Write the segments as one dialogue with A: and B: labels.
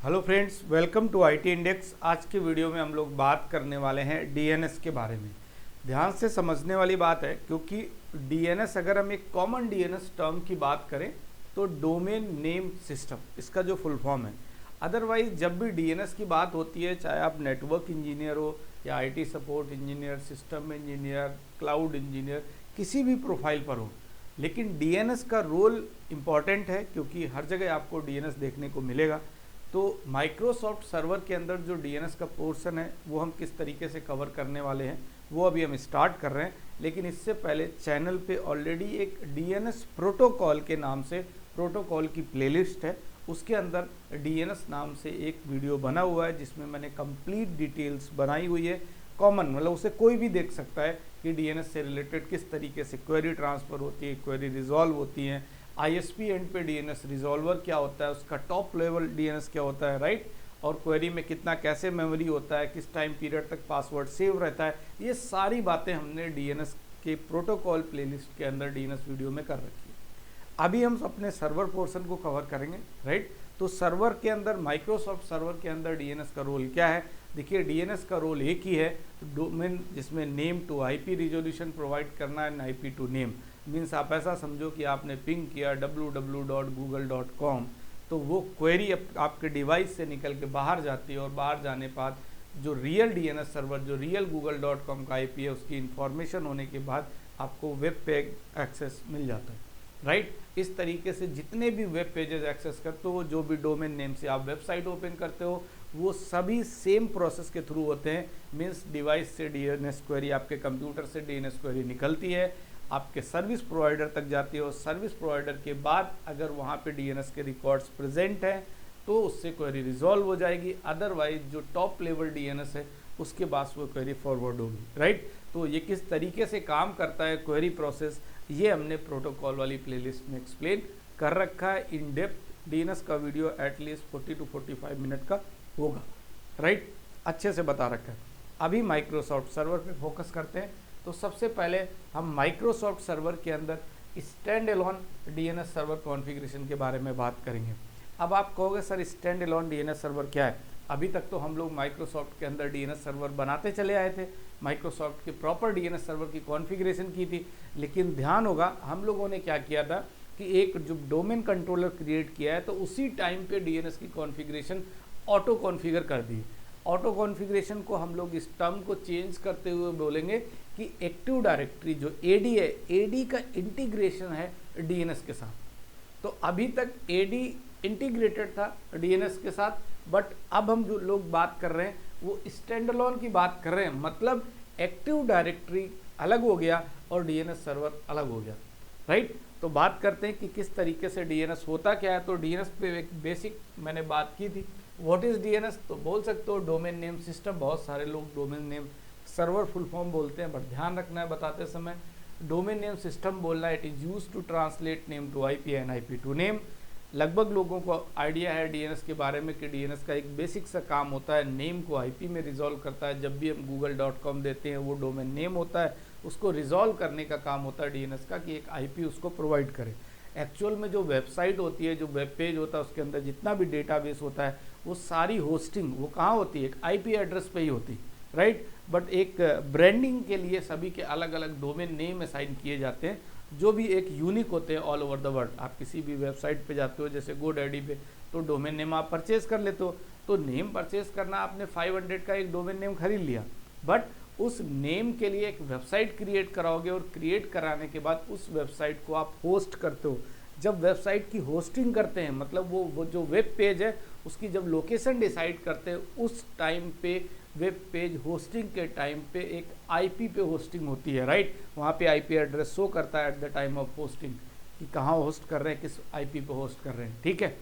A: Hello friends, welcome to IT index. आज के video में हम लोग बात करने वाले हैं डीएनएस के बारे में। ध्यान से समझने वाली बात है, क्योंकि डीएनएस, अगर हम एक कॉमन डीएनएस टर्म की बात करें तो डोमेन नेम सिस्टम इसका जो फुल फॉर्म है। अदरवाइज जब भी डीएनएस की बात होती है, चाहे आप नेटवर्क इंजीनियर हो या IT support engineer, system engineer, cloud engineer, किसी भी प्रोफाइल पर हो, लेकिन डीएनएस का रोल इम्पॉर्टेंट है, क्योंकि हर जगह आपको डीएनएस देखने को मिलेगा। तो माइक्रोसॉफ्ट सर्वर के अंदर जो डीएनएस का पोर्शन है वो हम किस तरीके से कवर करने वाले हैं वो अभी हम स्टार्ट कर रहे हैं। लेकिन इससे पहले चैनल पे ऑलरेडी एक डीएनएस प्रोटोकॉल के नाम से प्रोटोकॉल की प्लेलिस्ट है, उसके अंदर डीएनएस नाम से एक वीडियो बना हुआ है जिसमें मैंने कंप्लीट डिटेल्स बनाई हुई है। कॉमन मतलब उसे कोई भी देख सकता है कि डीएनएस से रिलेटेड किस तरीके से क्वेरी ट्रांसफ़र होती है, क्वेरी रिजॉल्व होती हैं, आईएसपी एंड पे डीएनएस रिजॉल्वर क्या होता है, उसका टॉप लेवल डीएनएस क्या होता है, राइट, और क्वेरी में कितना कैसे मेमोरी होता है, किस टाइम पीरियड तक पासवर्ड सेव रहता है, ये सारी बातें हमने डीएनएस के प्रोटोकॉल प्लेलिस्ट के अंदर डीएनएस वीडियो में कर रखी है। अभी हम अपने सर्वर पोर्शन को कवर करेंगे, राइट। तो सर्वर के अंदर, माइक्रोसॉफ्ट सर्वर के अंदर डीएनएस का रोल क्या है। देखिए, डीएनएस का रोल एक ही है, डोमेन, जिसमें name to IP resolution provide करना है, आईपी टू नेम। मीन्स आप ऐसा समझो कि आपने पिंग किया www.google.com, तो वो क्वेरी आपके डिवाइस से निकल के बाहर जाती है, और बाहर जाने बाद जो रियल डीएनएस सर्वर, जो रियल google.com का आईपी है, उसकी इंफॉर्मेशन होने के बाद आपको वेब पे एक्सेस मिल जाता है, राइट। इस तरीके से जितने भी वेब पेजेस एक्सेस करते हो, जो भी डोमेन नेम से आप वेबसाइट ओपन करते हो, वो सभी सेम प्रोसेस के थ्रू होते हैं। मीन्स डिवाइस से डीएनएस क्वेरी, आपके कंप्यूटर से डीएनएस क्वेरी निकलती है, आपके सर्विस प्रोवाइडर तक जाती है, और सर्विस प्रोवाइडर के बाद अगर वहाँ पे डीएनएस के रिकॉर्ड्स प्रेजेंट हैं तो उससे क्वेरी रिजॉल्व हो जाएगी। अदरवाइज जो टॉप लेवल डीएनएस है उसके पास वो क्वेरी फॉरवर्ड होगी, राइट। तो ये किस तरीके से काम करता है क्वेरी प्रोसेस, ये हमने प्रोटोकॉल वाली प्लेलिस्ट में एक्सप्लेन कर रखा है। इन डेप्थ डीएनएस का वीडियो एटलीस्ट 40 to 45 मिनट का होगा, राइट, अच्छे से बता रखा है। अभी माइक्रोसॉफ्ट सर्वर पे फोकस करते हैं। तो सबसे पहले हम माइक्रोसॉफ्ट सर्वर के अंदर stand alone DNS server configuration के बारे में बात करेंगे। अब आप कहोगे sir stand alone DNS server क्या है। अभी तक तो हम लोग माइक्रोसॉफ्ट के अंदर डीएनएस सर्वर बनाते चले आए थे, माइक्रोसॉफ्ट के प्रॉपर डीएनएस सर्वर की कॉन्फ़िगरेशन की थी। लेकिन ध्यान होगा, हम लोगों ने क्या किया था कि एक जो डोमेन कंट्रोलर क्रिएट किया है, तो उसी टाइम पे डीएनएस की कॉन्फ़िगरेशन ऑटो कॉन्फ़िगर कर दी। ऑटो कॉन्फ़िगरेशन को हम लोग इस टर्म को चेंज करते हुए बोलेंगे कि एक्टिव डायरेक्टरी जो एडी है, एडी का इंटीग्रेशन है डीएनएस के साथ। तो अभी तक एडी इंटीग्रेटेड था डीएनएस के साथ, बट अब हम जो लोग बात कर रहे हैं वो स्टैंडअलोन की बात कर रहे हैं। मतलब एक्टिव डायरेक्टरी अलग हो गया और डीएनएस सर्वर अलग हो गया, राइट। तो बात करते हैं कि किस तरीके से डीएनएस होता क्या है। तो डीएनएस पे एक बेसिक मैंने बात की थी, व्हाट इज़ डीएनएस। तो बोल सकते हो डोमेन नेम सिस्टम। बहुत सारे लोग domain name server full form बोलते हैं, बट ध्यान रखना है बताते समय डोमेन नेम सिस्टम बोलना है। It is use to translate name to IP and IP to name. लगभग लोगों को आइडिया है डीएनएस के बारे में कि डीएनएस का एक बेसिक सा काम होता है, नेम को आईपी में रिजॉल्व करता है। जब भी हम google.com देते हैं, वो डोमेन नेम होता है, उसको रिजॉल्व करने का काम होता है डीएनएस का, कि एक आईपी उसको प्रोवाइड करे। एक्चुअल में जो वेबसाइट होती है, जो वेब पेज होता है, उसके अंदर जितना भी डेटाबेस होता है, वो सारी होस्टिंग वो कहाँ होती है, एक आईपी एड्रेस पे ही होती है, राइट। बट एक ब्रांडिंग के लिए सभी के अलग अलग डोमेन नेम असाइन किए जाते हैं, जो भी एक यूनिक होते हैं ऑल ओवर द वर्ल्ड। आप किसी भी वेबसाइट पे जाते हो, जैसे गोडैडी पे, तो डोमेन नेम आप परचेज कर लेते हो। तो नेम परचेज करना, आपने 500 का एक डोमेन नेम खरीद लिया, बट उस नेम के लिए एक वेबसाइट क्रिएट कराओगे, और क्रिएट कराने के बाद उस वेबसाइट को आप होस्ट करते हो। जब वेबसाइट की होस्टिंग करते हैं, मतलब वो जो वेब पेज है उसकी जब लोकेशन डिसाइड करते हैं, उस टाइम पे वेब पेज होस्टिंग के टाइम पे एक आईपी पे होस्टिंग होती है, राइट। वहाँ पे आईपी एड्रेस शो करता है at the time of hosting कि कहाँ होस्ट कर रहे हैं, किस आईपी पे होस्ट कर रहे हैं, ठीक है।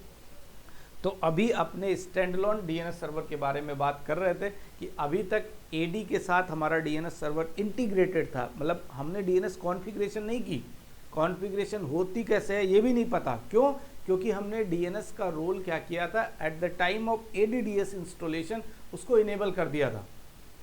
A: तो अभी अपने स्टैंडअलोन डीएनएस सर्वर के बारे में बात कर रहे थे कि अभी तक एडी के साथ हमारा डीएनएस सर्वर इंटीग्रेटेड था। मतलब हमने डीएनएस कॉन्फ़िगरेशन नहीं की, कॉन्फ़िगरेशन होती कैसे है ये भी नहीं पता। क्यों? क्योंकि हमने डीएनएस का रोल क्या किया था, at the time of ADDS installation उसको इनेबल कर दिया था।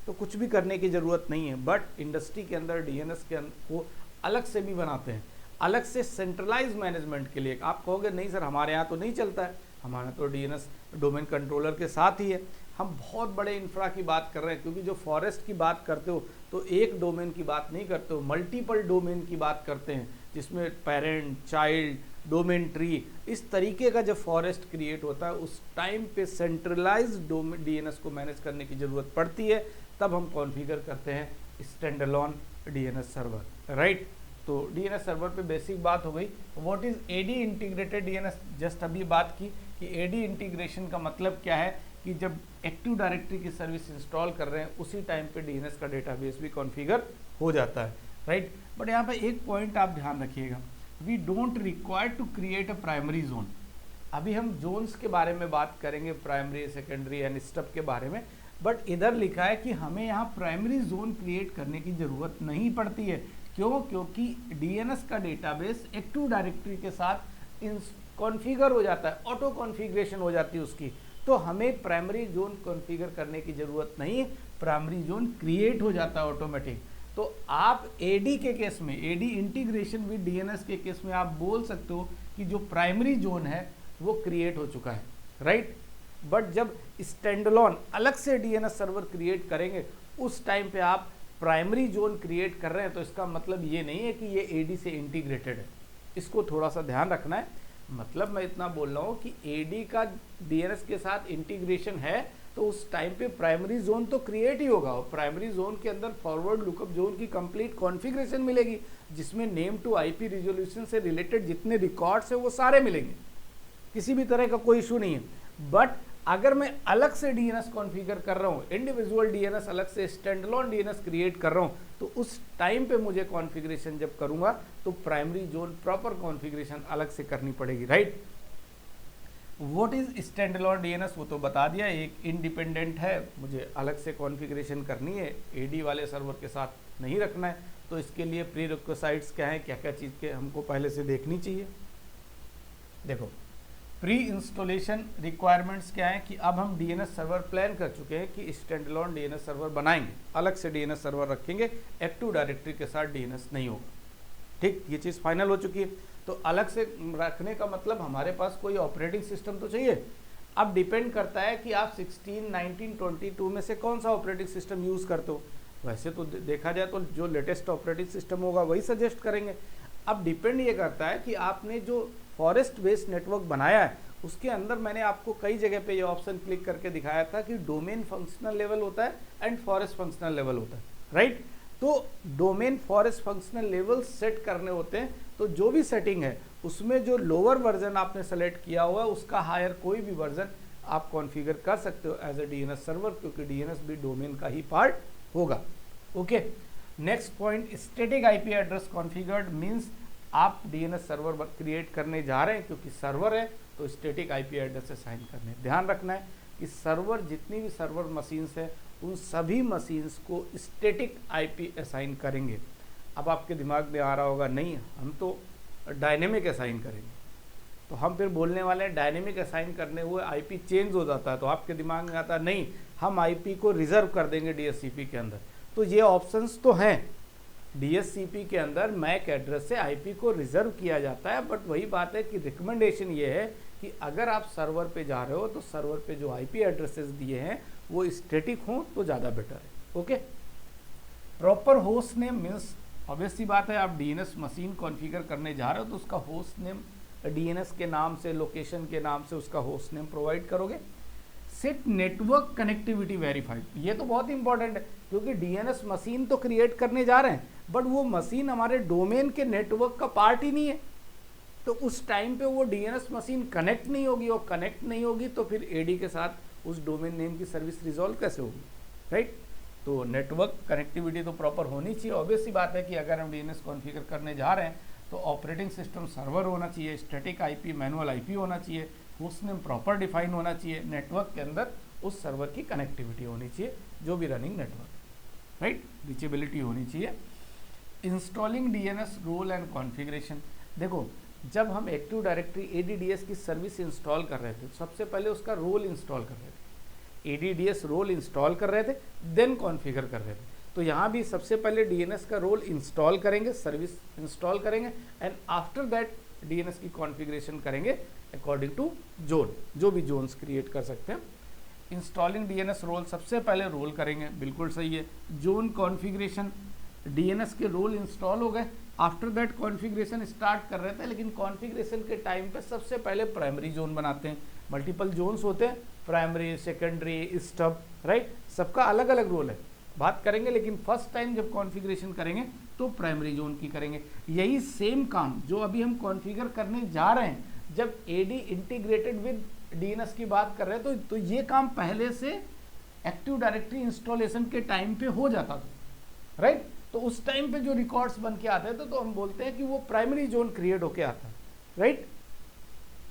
A: तो कुछ भी करने की ज़रूरत नहीं है। बट इंडस्ट्री के अंदर डीएनएस के को अलग से भी बनाते हैं, अलग से सेंट्रलाइज मैनेजमेंट के लिए। आप कहोगे नहीं सर हमारे यहाँ तो नहीं चलता है, हमारा तो डीएनएस डोमेन कंट्रोलर के साथ ही है। हम बहुत बड़े इंफ्रा की बात कर रहे हैं, क्योंकि जो फॉरेस्ट की बात करते हो तो एक डोमेन की बात नहीं करते हो, मल्टीपल डोमेन की बात करते हैं, जिसमें पेरेंट, चाइल्ड, डोमेन ट्री, इस तरीके का जब फॉरेस्ट क्रिएट होता है उस टाइम पे सेंट्रलाइज्ड डोमेन डीएनएस को मैनेज करने की ज़रूरत पड़ती है, तब हम कॉन्फ़िगर करते हैं स्टैंडअलोन डीएनएस सर्वर, राइट। तो डीएनएस सर्वर पे बेसिक बात हो गई। What is AD integrated DNS, just अभी बात की कि एडी इंटीग्रेशन का मतलब क्या है कि जब एक्टिव डायरेक्टरी की सर्विस इंस्टॉल कर रहे हैं उसी टाइम पे डीएनएस का डेटाबेस भी कॉन्फ़िगर हो जाता है, राइट। बट यहाँ पे एक पॉइंट आप ध्यान रखिएगा, we don't require to create a primary zone. अभी हम जोन्स के बारे में बात करेंगे, प्राइमरी, सेकेंडरी एंड स्टब के बारे में, बट इधर लिखा है कि हमें यहाँ प्राइमरी जोन क्रिएट करने की ज़रूरत नहीं पड़ती है। क्यों? क्योंकि डीएनएस का डेटाबेस एक्टिव डायरेक्टरी के साथ कॉन्फ़िगर हो जाता है, ऑटो कॉन्फ़िगरेशन हो जाती है उसकी, तो हमें प्राइमरी जोन कॉन्फ़िगर करने की ज़रूरत नहीं है, प्राइमरी जोन क्रिएट हो जाता है ऑटोमेटिक। तो आप एडी के केस में, एडी इंटीग्रेशन विद डीएनएस के केस में आप बोल सकते हो कि जो प्राइमरी जोन है वो क्रिएट हो चुका है, राइट। बट जब स्टैंडअलोन अलग से डीएनएस सर्वर क्रिएट करेंगे उस टाइम पे आप प्राइमरी जोन क्रिएट कर रहे हैं, तो इसका मतलब ये नहीं है कि ये एडी से इंटीग्रेटेड है, इसको थोड़ा सा ध्यान रखना है। मतलब मैं इतना बोल रहा हूँ कि एडी का डीएनएस के साथ इंटीग्रेशन है तो उस टाइम पे प्राइमरी जोन तो क्रिएट ही होगा, और प्राइमरी जोन के अंदर फॉरवर्ड लुकअप जोन की कंप्लीट कॉन्फ़िगरेशन मिलेगी, जिसमें नेम टू आईपी रिजोल्यूशन से रिलेटेड जितने रिकॉर्ड्स हैं वो सारे मिलेंगे, किसी भी तरह का कोई इशू नहीं है। बट अगर मैं अलग से डीएनएस कॉन्फ़िगर कर रहा हूँ, इंडिविजुअल डीएनएस अलग से स्टैंडअलोन डीएनएस क्रिएट कर रहा हूँ, तो उस टाइम पे मुझे कॉन्फ़िगरेशन जब करूँगा तो प्राइमरी जोन प्रॉपर कॉन्फ़िगरेशन अलग से करनी पड़ेगी, right. What is standalone DNS वो तो बता दिया, एक इंडिपेंडेंट है, मुझे अलग से कॉन्फ़िगरेशन करनी है, एडी वाले सर्वर के साथ नहीं रखना है। तो इसके लिए प्री रिक्विजिट्स क्या है, क्या क्या चीज़ के हमको पहले से देखनी चाहिए। देखो, प्री इंस्टॉलेशन रिक्वायरमेंट्स क्या है कि अब हम डीएनएस सर्वर प्लान कर चुके हैं कि स्टैंडअलोन डीएनएस सर्वर बनाएंगे, अलग से डीएनएस सर्वर रखेंगे, एक्टिव डायरेक्टरी के साथ डीएनएस नहीं होगा, ठीक, ये चीज़ फाइनल हो चुकी है। तो अलग से रखने का मतलब हमारे पास कोई ऑपरेटिंग सिस्टम तो चाहिए। अब डिपेंड करता है कि आप 16, 19, 22 में से कौन सा ऑपरेटिंग सिस्टम यूज़ करते हो। वैसे तो देखा जाए तो जो लेटेस्ट ऑपरेटिंग सिस्टम होगा वही सजेस्ट करेंगे। अब डिपेंड ये करता है कि आपने जो फॉरेस्ट बेस्ड नेटवर्क बनाया है उसके अंदर मैंने आपको कई जगह पे ये ऑप्शन क्लिक करके दिखाया था कि डोमेन फंक्शनल लेवल होता है एंड फॉरेस्ट फंक्शनल लेवल होता है, राइट। तो domain forest functional level set करने होते हैं, तो जो भी सेटिंग है उसमें जो लोअर वर्जन आपने सेलेक्ट किया हुआ है उसका हायर कोई भी वर्जन आप कॉन्फ़िगर कर सकते हो एज ए डीएनएस सर्वर, क्योंकि डीएनएस भी डोमेन का ही पार्ट होगा, okay. Next point, static IP address configured means आप डीएनएस सर्वर क्रिएट करने जा रहे हैं, क्योंकि सर्वर है तो स्टैटिक आईपी एड्रेस असाइन करने। ध्यान रखना है कि सर्वर, जितनी भी सर्वर मशीन्स है उन सभी मशीन्स को स्टैटिक आईपी असाइन करेंगे। अब आपके दिमाग में आ रहा होगा नहीं हम तो डायनेमिक असाइन करेंगे, तो हम फिर बोलने वाले हैं डायनेमिक असाइन करने हुए आईपी चेंज हो जाता है, तो आपके दिमाग में आता है नहीं हम आईपी को रिजर्व कर देंगे डीएससीपी के अंदर। तो ये ऑप्शंस तो हैं, डीएससीपी के अंदर मैक एड्रेस से आईपी को रिजर्व किया जाता है, बट वही बात है कि रिकमेंडेशन ये है कि अगर आप सर्वर पे जा रहे हो तो सर्वर पे जो आईपी एड्रेसेस दिए हैं वो स्टैटिक हों तो ज़्यादा बेटर है, okay. Proper host name means obvious सी बात है, आप डीएनएस मशीन कॉन्फ़िगर करने जा रहे हो तो उसका होस्ट नेम डीएनएस के नाम से, लोकेशन के नाम से उसका होस्ट नेम प्रोवाइड करोगे। सेट नेटवर्क कनेक्टिविटी वेरीफाइड, ये तो बहुत इंपॉर्टेंट है, क्योंकि डीएनएस मशीन तो क्रिएट करने जा रहे हैं बट वो मशीन हमारे डोमेन के नेटवर्क का पार्ट ही नहीं है, तो उस टाइम पे वो डीएनएस मशीन कनेक्ट नहीं होगी, और कनेक्ट नहीं होगी तो फिर एडी के साथ उस डोमेन नेम की सर्विस रिजॉल्व कैसे होगी, राइट। तो नेटवर्क कनेक्टिविटी तो प्रॉपर होनी चाहिए। ऑब्वियस सी बात है कि अगर हम डीएनएस कॉन्फ़िगर करने जा रहे हैं तो ऑपरेटिंग सिस्टम सर्वर होना चाहिए, स्टैटिक आईपी, मैनुअल आईपी होना चाहिए, होस्ट नेम प्रॉपर डिफाइन होना चाहिए, नेटवर्क के अंदर उस सर्वर की कनेक्टिविटी होनी चाहिए जो भी रनिंग नेटवर्क, राइट, रीचेबिलिटी होनी चाहिए। Installing DNS role and configuration, देखो जब हम एक्टिव डायरेक्टरी एडीडीएस की सर्विस इंस्टॉल कर रहे थे सबसे पहले उसका रोल इंस्टॉल कर रहे थे, एडीडीएस रोल इंस्टॉल कर रहे थे देन कॉन्फ़िगर कर रहे थे। तो यहाँ भी सबसे पहले डीएनएस का रोल इंस्टॉल करेंगे, सर्विस इंस्टॉल करेंगे एंड आफ्टर दैट डीएनएस की कॉन्फ़िगरेशन करेंगे अकॉर्डिंग टू जोन, जो भी जोन्स क्रिएट कर सकते हैं। इंस्टॉलिंग डीएनएस रोल, सबसे पहले रोल करेंगे, बिल्कुल सही है। जोन कॉन्फ़िगरेशन, डीएनएस के रोल इंस्टॉल हो गए, आफ्टर दैट कॉन्फ़िगरेशन स्टार्ट कर रहे थे, लेकिन कॉन्फ़िगरेशन के टाइम पे सबसे पहले प्राइमरी जोन बनाते हैं। मल्टीपल जोन्स होते हैं, प्राइमरी, सेकेंडरी, स्टब, राइट, सबका अलग अलग रोल है, बात करेंगे, लेकिन फर्स्ट टाइम जब कॉन्फ़िगरेशन करेंगे तो प्राइमरी जोन की करेंगे। यही सेम काम जो अभी हम कॉन्फ़िगर करने जा रहे हैं, जब एडी इंटीग्रेटेड विद डीएनएस की बात कर रहे हैं तो ये काम पहले से एक्टिव डायरेक्टरी इंस्टॉलेशन के टाइम पे हो जाता था, राइट। तो उस टाइम पे जो रिकॉर्ड्स बन के आते थे तो हम बोलते हैं कि वो प्राइमरी जोन क्रिएट होके आता है, right.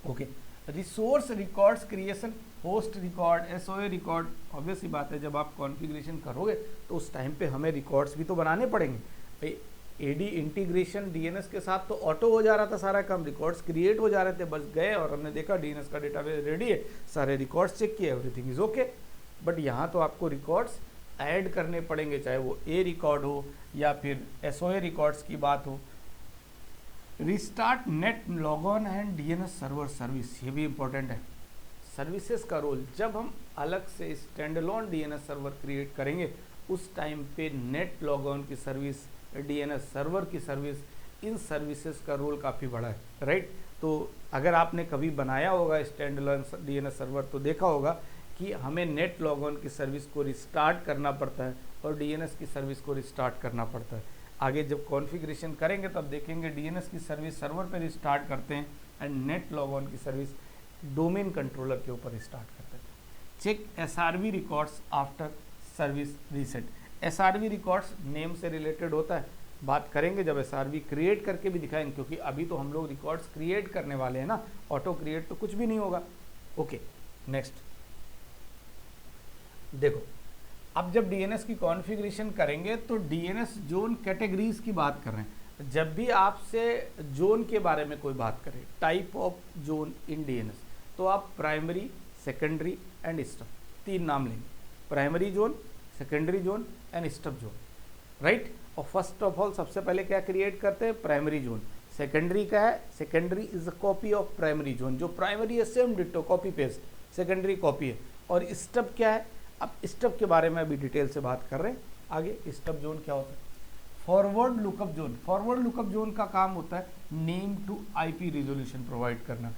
A: Okay, resource records creation, host record, SOA record, obvious ही बात है जब आप कॉन्फ़िगरेशन करोगे तो उस टाइम पे हमें रिकॉर्ड्स भी तो बनाने पड़ेंगे भाई। एडी इंटीग्रेशन डीएनएस के साथ तो ऑटो हो जा रहा था सारा काम, रिकॉर्ड्स क्रिएट हो जा रहे थे, बस गए और हमने देखा डीएनएस का डेटाबेस रेडी है, सारे रिकॉर्ड्स चेक किए, एवरीथिंग इज ओके। बट यहाँ तो आपको रिकॉर्ड्स ऐड करने पड़ेंगे, चाहे वो ए रिकॉर्ड हो या फिर एसओए रिकॉर्ड्स की बात हो। Restart net log on and DNS server service, ये भी इंपॉर्टेंट है। सर्विसेज का रोल, जब हम अलग से स्टैंडअलोन डीएनएस सर्वर क्रिएट करेंगे उस टाइम पे नेट लॉगऑन की सर्विस, डीएनएस सर्वर की सर्विस, इन सर्विसेज का रोल काफ़ी बड़ा है, राइट। तो अगर आपने कभी बनाया होगा स्टैंडअलोन डीएनएस सर्वर तो देखा होगा कि हमें नेट लॉगऑन की सर्विस को रिस्टार्ट करना पड़ता है और डीएनएस की सर्विस को रिस्टार्ट करना पड़ता है। आगे जब कॉन्फ़िगरेशन करेंगे तब देखेंगे डीएनएस की सर्विस सर्वर पे रिस्टार्ट करते हैं एंड नेट लॉगऑन की सर्विस डोमेन कंट्रोलर के ऊपर स्टार्ट करते हैं। Check SRV records after service reset, SRV records name से रिलेटेड होता है, बात करेंगे जब एसआरवी क्रिएट करके भी दिखाएंगे, क्योंकि अभी तो हम लोग रिकॉर्ड्स क्रिएट करने वाले हैं ना, ऑटो क्रिएट तो कुछ भी नहीं होगा। ओके, नेक्स्ट देखो, अब जब डीएनएस की कॉन्फ़िगरेशन करेंगे तो डीएनएस जोन कैटेगरीज की बात कर रहे हैं। जब भी आपसे जोन के बारे में कोई बात करे, type of zone in DNS, तो आप प्राइमरी, सेकेंडरी एंड स्टब, तीन नाम लेंगे, primary zone, secondary zone and stub zone, right. और फर्स्ट ऑफ ऑल सबसे पहले क्या क्रिएट करते हैं, प्राइमरी जोन। सेकेंडरी का है, secondary is a copy of primary zone, जो प्राइमरी है same ditto copy paste, secondary copy है। और स्टब क्या है, अब स्टब के बारे में अभी डिटेल से बात कर रहे हैं। आगे स्टब जोन क्या होता है, forward lookup zone. Forward lookup zone का काम होता है name to IP resolution provide करना।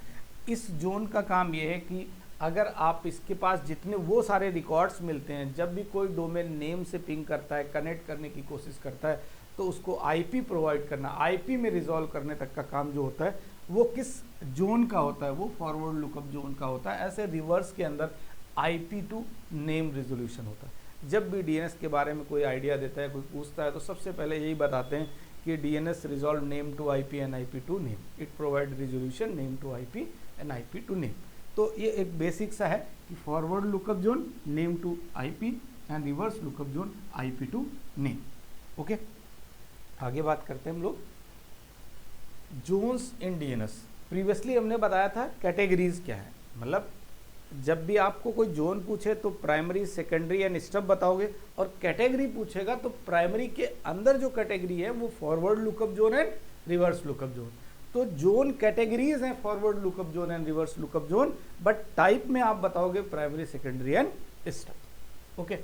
A: इस जोन का काम ये है कि अगर आप इसके पास जितने वो सारे रिकॉर्ड्स मिलते हैं, जब भी कोई डोमेन नेम से पिंग करता है, कनेक्ट करने की कोशिश करता है, तो उसको आईपी प्रोवाइड करना, आईपी में रिजॉल्व करने तक का काम जो होता है वो किस जोन का होता है, वो फॉरवर्ड लुकअप जोन का होता है। ऐसे रिवर्स के अंदर आईपी टू नेम रिजोल्यूशन होता है। जब भी डीएनएस के बारे में कोई आइडिया देता है, कोई पूछता है, तो सबसे पहले यही बताते हैं कि DNS resolve name to IP and IP to name, it provide resolution name to IP and IP to name. तो ये एक बेसिक सा है कि forward lookup zone name to IP and reverse lookup zone IP to name. Okay, आगे बात करते हैं हम लोग जोन्स इन डीएनएस। प्रीवियसली हमने बताया था कैटेगरीज क्या है, मतलब जब भी आपको कोई जोन पूछे तो प्राइमरी, सेकेंडरी एंड स्टब बताओगे, और कैटेगरी पूछेगा तो प्राइमरी के अंदर जो कैटेगरी है वो forward lookup zone and reverse lookup zone. तो जोन कैटेगरीज हैं forward lookup zone and reverse lookup zone, but type में आप बताओगे primary, secondary and stub. Okay,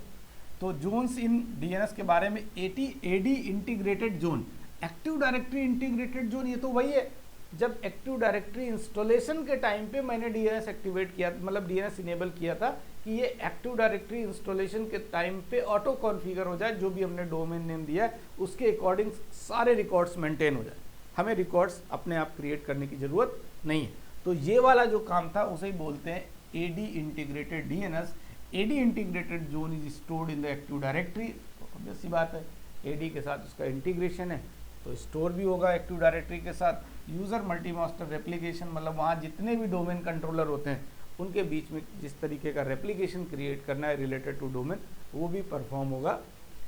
A: तो जोन्स इन डीएनएस के बारे में AD integrated zone, active directory integrated zone, ये तो वही है जब एक्टिव डायरेक्टरी इंस्टॉलेशन के टाइम पे मैंने डीएनएस एक्टिवेट किया, मतलब डीएनएस इनेबल किया था कि ये एक्टिव डायरेक्टरी इंस्टॉलेशन के टाइम पे ऑटो कॉन्फ़िगर हो जाए, जो भी हमने डोमेन नेम दिया है उसके अकॉर्डिंग सारे रिकॉर्ड्स मेंटेन हो जाए, हमें रिकॉर्ड्स अपने आप क्रिएट करने की ज़रूरत नहीं है। तो ये वाला जो काम था उसे ही बोलते हैं AD integrated DNS. AD integrated zone is stored in the active directory, obvious सी बात है, एडी के साथ उसका इंटीग्रेशन है तो स्टोर भी होगा एक्टिव डायरेक्टरी के साथ। यूज़र मल्टी मास्टर रेप्लिकेशन, मतलब वहाँ जितने भी डोमेन कंट्रोलर होते हैं उनके बीच में जिस तरीके का रेप्लिकेशन क्रिएट करना है रिलेटेड टू डोमेन, वो भी परफॉर्म होगा।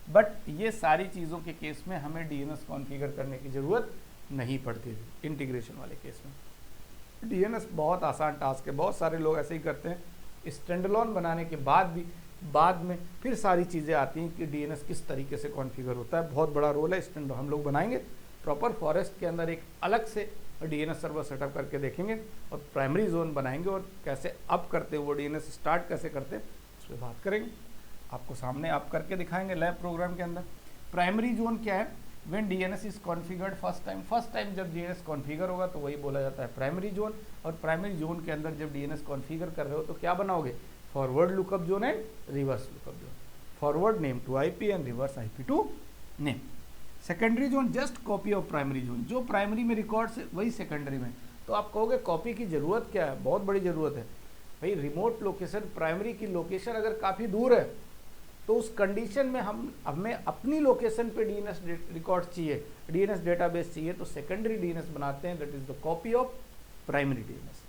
A: बट ये सारी चीज़ों के केस में हमें डीएनएस कॉन्फ़िगर करने की ज़रूरत नहीं पड़ती थी इंटीग्रेशन वाले केस में। डीएनएस बहुत आसान टास्क है, बहुत सारे लोग ऐसे ही करते हैं। स्टैंडअलोन बनाने के बाद में फिर सारी चीज़ें आती हैं कि डीएनएस किस तरीके से कॉन्फ़िगर होता है, बहुत बड़ा रोल है। हम लोग बनाएंगे प्रॉपर फॉरेस्ट के अंदर एक अलग से और डीएनएस सर्वर सेटअप करके देखेंगे और प्राइमरी जोन बनाएंगे और कैसे अप करते हैं वो डीएनएस स्टार्ट कैसे करते हैं उस पर बात करेंगे। आपको सामने अप करके दिखाएंगे लैब प्रोग्राम के अंदर। प्राइमरी जोन क्या है? When DNS is configured first time जब डीएनएस कॉन्फ़िगर होगा तो वही बोला जाता है प्राइमरी जोन। और प्राइमरी जोन के अंदर जब डीएनएस कॉन्फ़िगर कर रहे हो तो क्या बनाओगे? Forward lookup zone and reverse lookup zone. Forward name to IP and reverse IP to name. Secondary zone just copy of primary zone, जो प्राइमरी में रिकॉर्ड्स है वही सेकेंडरी में। तो आप कहोगे कॉपी की जरूरत क्या है? बहुत बड़ी जरूरत है भाई। रिमोट लोकेशन, प्राइमरी की लोकेशन अगर काफ़ी दूर है तो उस कंडीशन में हमें अपनी लोकेशन पे डीएनएस रिकॉर्ड चाहिए, डीएनएस डेटाबेस चाहिए, तो सेकेंडरी डीएनएस बनाते हैं, that is the copy of primary DNS.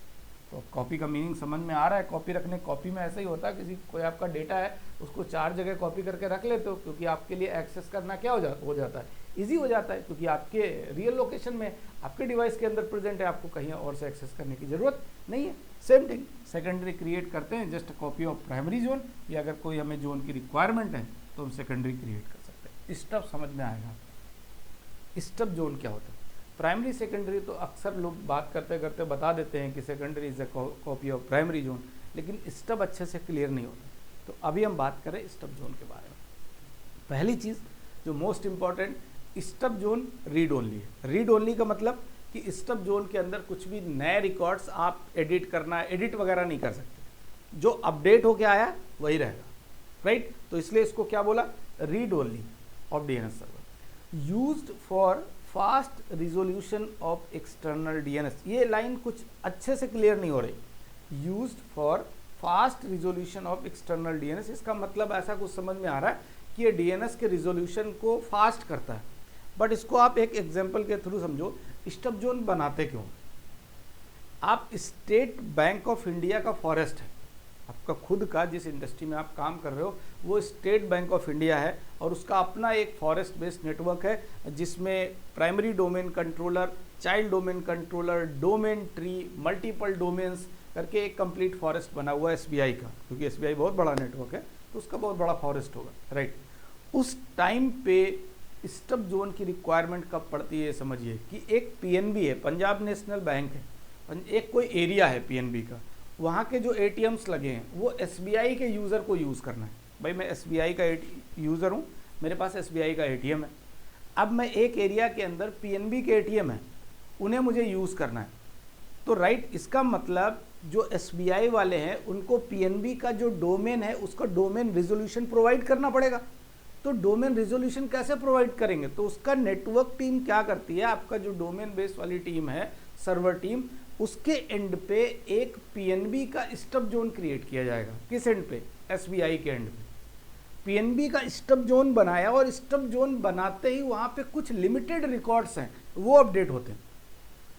A: तो कॉपी का मीनिंग समझ में आ रहा है? कॉपी रखने, कॉपी में ऐसा ही होता है, किसी कोई आपका डेटा है उसको 4 जगह कॉपी करके रख लेते हो, क्योंकि आपके लिए एक्सेस करना क्या हो जाता है, ईजी हो जाता है, क्योंकि आपके रियल लोकेशन में आपके डिवाइस के अंदर प्रेजेंट है, आपको कहीं और से एक्सेस करने की जरूरत नहीं है। सेम थिंग सेकेंडरी क्रिएट करते हैं, just copy of primary zone, या अगर कोई हमें जोन की रिक्वायरमेंट है तो हम सेकेंडरी क्रिएट कर सकते हैं। स्टब समझ में आएगा? स्टब जोन क्या होता है? प्राइमरी सेकेंडरी तो अक्सर लोग बात करते करते बता देते हैं कि secondary is a copy of primary zone, लेकिन स्टब अच्छे से क्लियर नहीं होता। तो अभी हम बात करें स्टब जोन के बारे में। पहली चीज़ जो most important, stub zone read only है। रीड ओनली का मतलब कि स्टब जोन के अंदर कुछ भी नए रिकॉर्ड्स आप एडिट करना, एडिट वगैरह नहीं कर सकते, जो अपडेट होके आया वही रहेगा, राइट? तो इसलिए इसको क्या बोला? Read only of DNS server, used for fast resolution of external DNS. ये लाइन कुछ अच्छे से क्लियर नहीं हो रही। Used for fast resolution of external DNS, इसका मतलब ऐसा कुछ समझ में आ रहा है कि ये डीएनएस के रिजोल्यूशन को फास्ट करता है। बट इसको आप एक एग्जांपल के थ्रू समझो। स्टब जोन बनाते क्यों? आप स्टेट बैंक ऑफ इंडिया का फॉरेस्ट है, आपका खुद का, जिस इंडस्ट्री में आप काम कर रहे हो वो स्टेट बैंक ऑफ इंडिया है, और उसका अपना एक फॉरेस्ट बेस्ड नेटवर्क है जिसमें primary domain controller, child domain controller, domain tree, multiple domains करके एक कंप्लीट फॉरेस्ट बना हुआ है एसबीआई का, क्योंकि एसबीआई बहुत बड़ा नेटवर्क है तो उसका बहुत बड़ा फॉरेस्ट होगा, राइट? उस टाइम पे स्टब जोन की रिक्वायरमेंट कब पड़ती है समझिए कि एक पीएनबी है, पंजाब नेशनल बैंक है, एक कोई एरिया है पीएनबी का, वहाँ के जो एटीएम्स लगे हैं वो एसबीआई के यूज़र को यूज़ करना है। भाई मैं एसबीआई का यूज़र हूँ, मेरे पास एसबीआई का एटीएम है, अब मैं एक एरिया के अंदर पीएनबी के एटीएम है, उन्हें मुझे यूज़ करना है, तो राइट, इसका मतलब जो एसबीआई वाले हैं उनको पीएनबी का जो डोमेन है उसका डोमेन रिजोल्यूशन प्रोवाइड करना पड़ेगा। तो डोमेन रिजोल्यूशन कैसे प्रोवाइड करेंगे? तो उसका नेटवर्क टीम क्या करती है, आपका जो डोमेन बेस वाली टीम है, सर्वर टीम, उसके एंड पे एक पीएनबी का स्टब जोन क्रिएट किया जाएगा। किस एंड पे? एसबीआई के एंड पे पीएनबी का स्टब जोन बनाया, और स्टब जोन बनाते ही वहाँ पे कुछ लिमिटेड रिकॉर्ड्स हैं वो अपडेट होते हैं।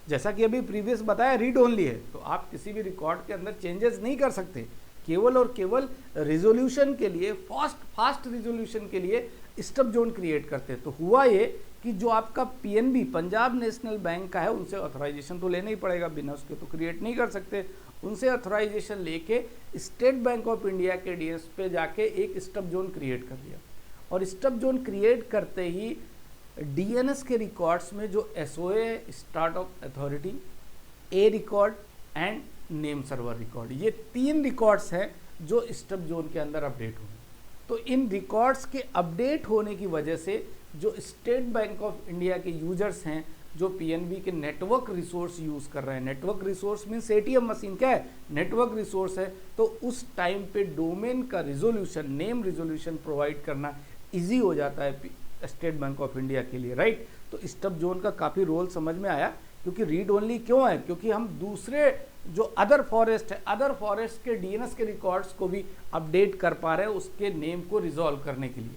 A: जैसा कि अभी प्रीवियस बताया रीड ओनली है, तो आप किसी भी रिकॉर्ड के अंदर चेंजेस नहीं कर सकते, केवल और केवल रिजोल्यूशन के लिए, फास्ट रिजोल्यूशन के लिए स्टब जोन क्रिएट करते हैं। तो हुआ ये कि जो आपका पीएनबी पंजाब नेशनल बैंक का है उनसे ऑथराइजेशन तो लेना ही पड़ेगा, बिना उसके तो क्रिएट नहीं कर सकते। उनसे ऑथराइजेशन लेके स्टेट बैंक ऑफ इंडिया के डीएस पे जाके एक स्टब जोन क्रिएट कर दिया, और स्टब जोन क्रिएट करते ही डीएनएस के रिकॉर्ड्स में जो SOA, start of authority, A record and name server record, ये 3 रिकॉर्ड्स हैं जो स्टब जोन के अंदर अपडेट होंगे। तो इन रिकॉर्ड्स के अपडेट होने की वजह से जो स्टेट बैंक ऑफ इंडिया के यूजर्स हैं, जो पीएनबी के नेटवर्क रिसोर्स यूज़ कर रहे हैं, network resource means ATM machine क्या है? नेटवर्क रिसोर्स है, तो उस टाइम पे डोमेन का रिजोल्यूशन, नेम रिजोल्यूशन प्रोवाइड करना ईजी हो जाता है स्टेट बैंक ऑफ इंडिया के लिए, राइट? तो स्टब जोन का काफ़ी रोल समझ में आया। क्योंकि रीड ओनली क्यों है? क्योंकि हम दूसरे जो अदर फॉरेस्ट है, अदर फॉरेस्ट के डीएनएस के रिकॉर्ड्स को भी अपडेट कर पा रहे हैं उसके नेम को रिजॉल्व करने के लिए,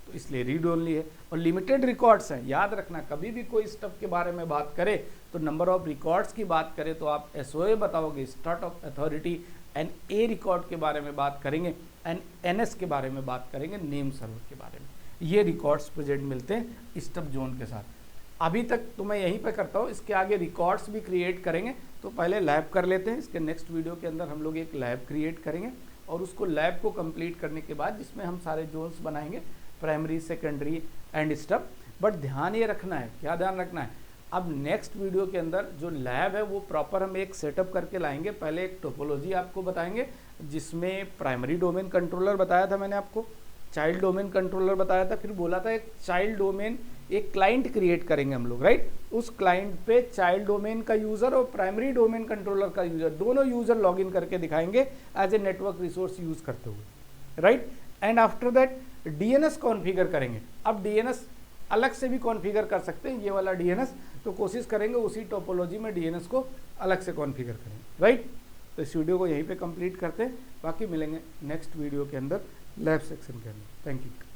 A: तो इसलिए रीड ओनली है। और लिमिटेड रिकॉर्ड्स हैं, याद रखना, कभी भी कोई स्टब के बारे में बात करे तो नंबर ऑफ रिकॉर्ड्स की बात करें तो आप एसओए बताओगे, start of authority, and A record के बारे में बात करेंगे, एंड एनएस के बारे में बात करेंगे, नेम सर्वर के बारे में। ये रिकॉर्ड्स प्रेजेंट मिलते हैं स्टब जोन के साथ। अभी तक तो मैं यहीं पे करता हूँ, इसके आगे रिकॉर्ड्स भी क्रिएट करेंगे, तो पहले लैब कर लेते हैं। इसके नेक्स्ट वीडियो के अंदर हम लोग एक लैब क्रिएट करेंगे, और उसको लैब को कंप्लीट करने के बाद जिसमें हम सारे जोन्स बनाएंगे, primary, secondary and stub. But ध्यान ये रखना है, क्या ध्यान रखना है? अब नेक्स्ट वीडियो के अंदर जो लैब है वो प्रॉपर हम एक सेटअप करके लाएंगे। पहले एक टोपोलॉजी आपको बताएंगे जिसमें प्राइमरी डोमेन कंट्रोलर बताया था मैंने आपको, चाइल्ड डोमेन कंट्रोलर बताया था, फिर बोला था एक चाइल्ड डोमेन, एक क्लाइंट क्रिएट करेंगे हम लोग, राइट। उस क्लाइंट पे चाइल्ड डोमेन का यूजर और प्राइमरी डोमेन कंट्रोलर का यूजर, दोनों यूजर लॉगिन करके दिखाएंगे as a network resource use करते हुए, right. And after that DNS configure करेंगे। अब डीएनएस अलग से भी कॉन्फ़िगर कर सकते हैं, ये वाला डीएनएस, तो कोशिश करेंगे उसी टोपोलॉजी में डीएनएस को अलग से कॉन्फ़िगर करें, राइट। तो इस वीडियो को यहीं पे कंप्लीट करते हैं, बाकी मिलेंगे नेक्स्ट वीडियो के अंदर लैब सेक्शन के अंदर। Thank you.